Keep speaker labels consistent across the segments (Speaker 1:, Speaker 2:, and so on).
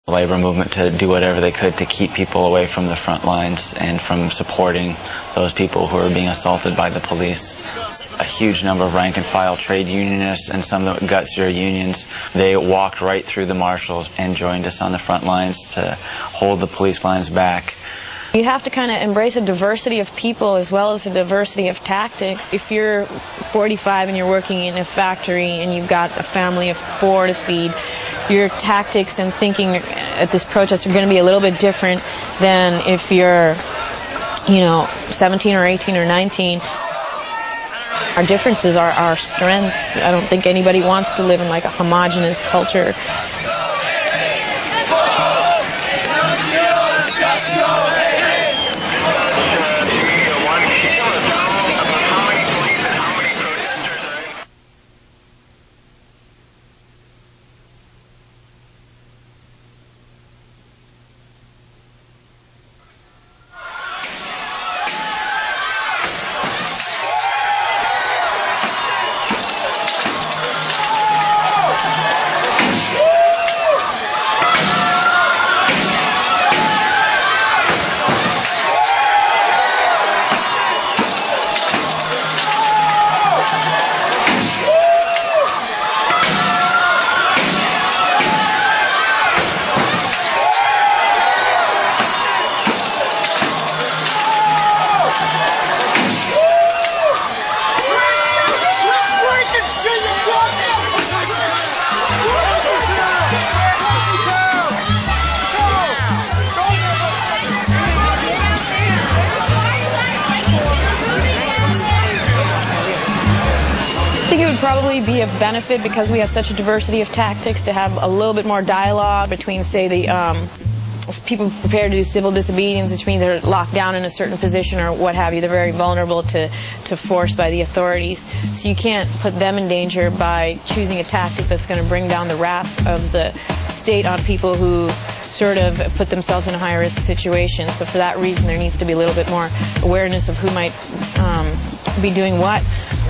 Speaker 1: labor movement to do whatever they could to keep people away from the front lines and from supporting those people who are being assaulted by the police. A huge number of rank-and-file trade unionists and some that gutsier unions, they walked right through the marshals and joined us on the front lines to hold the police lines back.
Speaker 2: You have to kind of embrace a diversity of people as well as a diversity of tactics. If you're 45 and you're working in a factory and you've got a family of 4 to feed, your tactics and thinking at this protest are going to be a little bit different than if you're, 17 or 18 or 19. Our differences are our strengths. I don't think anybody wants to live in like a homogenous culture. Probably be of benefit because we have such a diversity of tactics to have a little bit more dialogue between, say, the people prepared to do civil disobedience, which means they're locked down in a certain position or what have you. They're very vulnerable to force by the authorities. So you can't put them in danger by choosing a tactic that's going to bring down the wrath of the state on people who sort of put themselves in a high-risk situation. So for that reason, there needs to be a little bit more awareness of who might be doing what.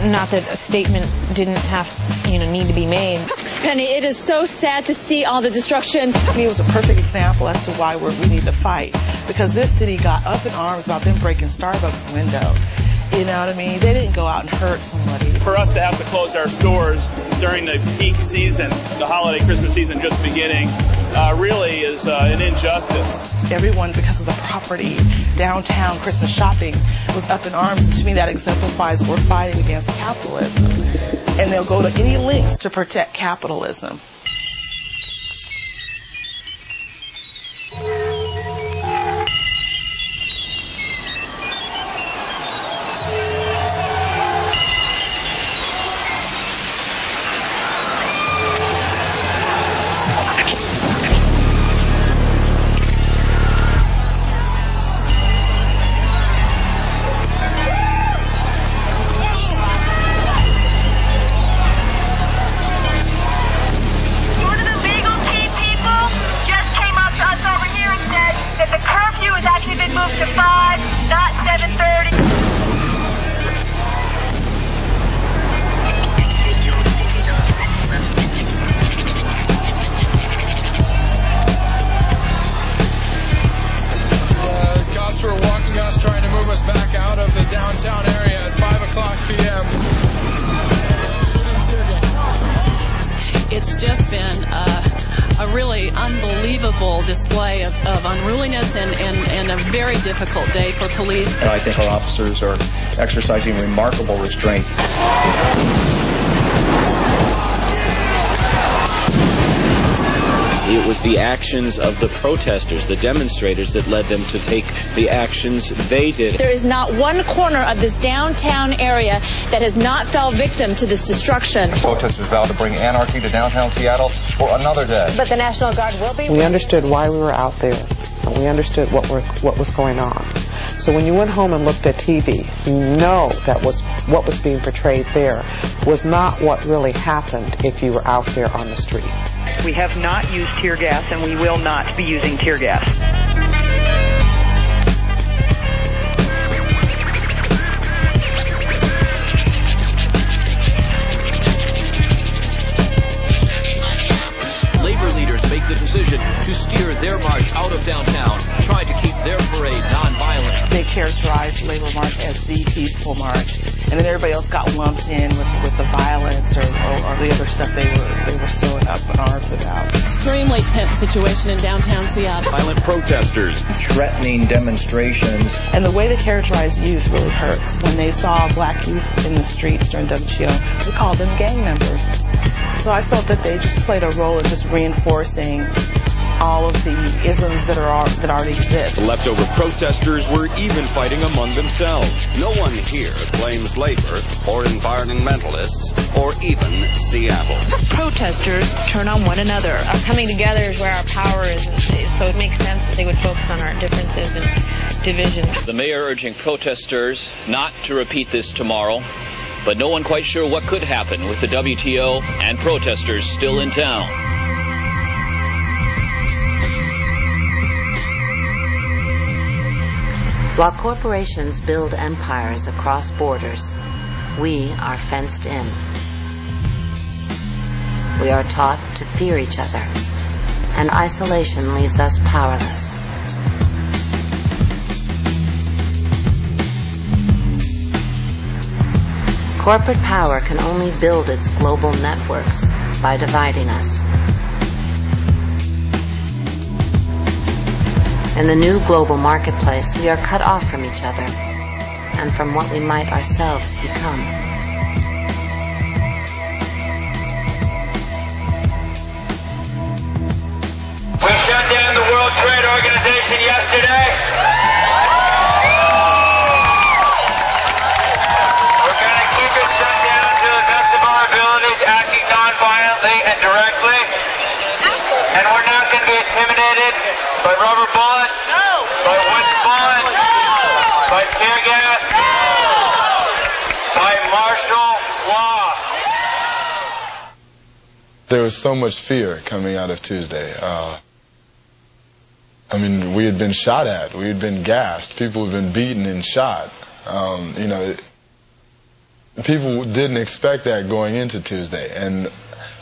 Speaker 2: Not that a statement didn't have, need to be made.
Speaker 3: Penny, it is so sad to see all the destruction.
Speaker 4: To me, it was a perfect example as to why we need to fight. Because this city got up in arms about them breaking Starbucks window. You know what I mean? They didn't go out and hurt somebody.
Speaker 5: For us to have to close our stores during the peak season, the holiday Christmas season just beginning, really is an injustice.
Speaker 4: Everyone, because of the property, downtown Christmas shopping was up in arms. And to me, that exemplifies what we're fighting against capitalism. And they'll go to any lengths to protect capitalism.
Speaker 6: It's just been a really unbelievable display of unruliness and a very difficult day for police.
Speaker 7: And I think our officers are exercising remarkable restraint.
Speaker 8: It was the actions of the protesters, the demonstrators, that led them to take the actions they did.
Speaker 3: There is not one corner of this downtown area that has not fell victim to this destruction.
Speaker 7: The protesters vowed to bring anarchy to downtown Seattle for another day.
Speaker 9: But the National Guard will be...
Speaker 10: We understood why we were out there, and we understood what was going on. So when you went home and looked at TV, you know that what was being portrayed there was not what really happened if you were out there on the street.
Speaker 11: We have not used tear gas, and we will not be using tear gas.
Speaker 8: Labor leaders make
Speaker 9: the decision to steer their march out of downtown, trying to keep their parade nonviolent.
Speaker 4: They characterized the Labor March as the peaceful march, and then everybody else got lumped in with the violence or the other stuff they were so up in arms about.
Speaker 6: Extremely tense situation in downtown Seattle.
Speaker 9: Violent protesters.
Speaker 12: Threatening demonstrations.
Speaker 4: And the way they characterize youth really hurts. When they saw black youth in the streets during WTO, they called them gang members. So I felt that they just played a role in just reinforcing all of the isms that already exist.
Speaker 8: The leftover protesters were even fighting among themselves.
Speaker 13: No one here blames labor or environmentalists or even Seattle.
Speaker 2: Protesters turn on one another. Our coming together is where our power is, so it makes sense that they would focus on our differences and divisions.
Speaker 8: The mayor urging protesters not to repeat this tomorrow, but no one quite sure what could happen with the WTO and protesters still in town.
Speaker 14: While corporations build empires across borders, we are fenced in. We are taught to fear each other, and isolation leaves us powerless. Corporate power can only build its global networks by dividing us. In the new global marketplace, we are cut off from each other and from what we might ourselves become.
Speaker 15: We shut down the World Trade Organization yesterday. We're going to keep it shut down to the best of our abilities, acting non-violently and directly. And we're not going to be intimidated by rubber bullets, by wooden bullets, by tear gas, by martial law.
Speaker 16: There was so much fear coming out of Tuesday. I mean, we had been shot at, we had been gassed, people had been beaten and shot. You know, people didn't expect that going into Tuesday, and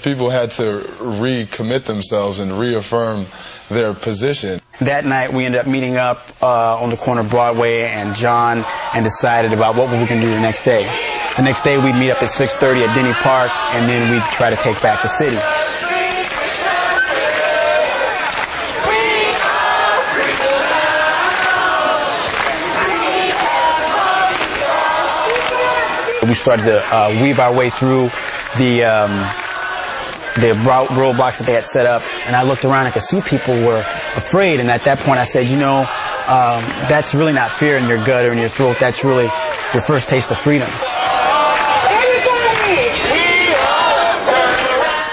Speaker 16: people had to recommit themselves and reaffirm their position.
Speaker 17: That night we ended up meeting up on the corner of Broadway and John and decided about what we were going to do the next day. The next day we'd meet up at 6:30 at Denny Park, and then we'd try to take back the city. We started to weave our way through the roadblocks that they had set up, and I looked around and could see people were afraid, and at that point I said, you know, that's really not fear in your gut or in your throat, that's really your first taste of freedom.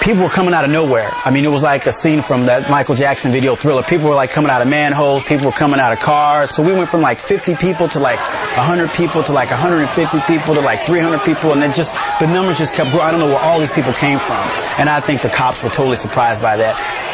Speaker 17: People were coming out of nowhere. I mean, it was like a scene from that Michael Jackson video Thriller. People were like coming out of manholes, people were coming out of cars. So we went from like 50 people to like 100 people to like 150 people to like 300 people, and then just the numbers just kept growing. I don't know where all these people came from, and I think the cops were totally surprised by that.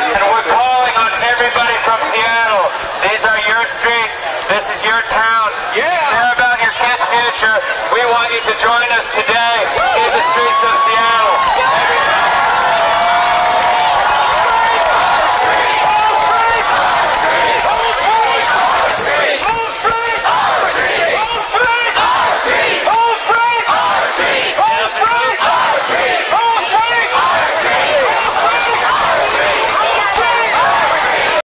Speaker 15: And we're calling on everybody from Seattle. These are your streets. This is your town. Yeah. Care about your kids' future. We want you to join us today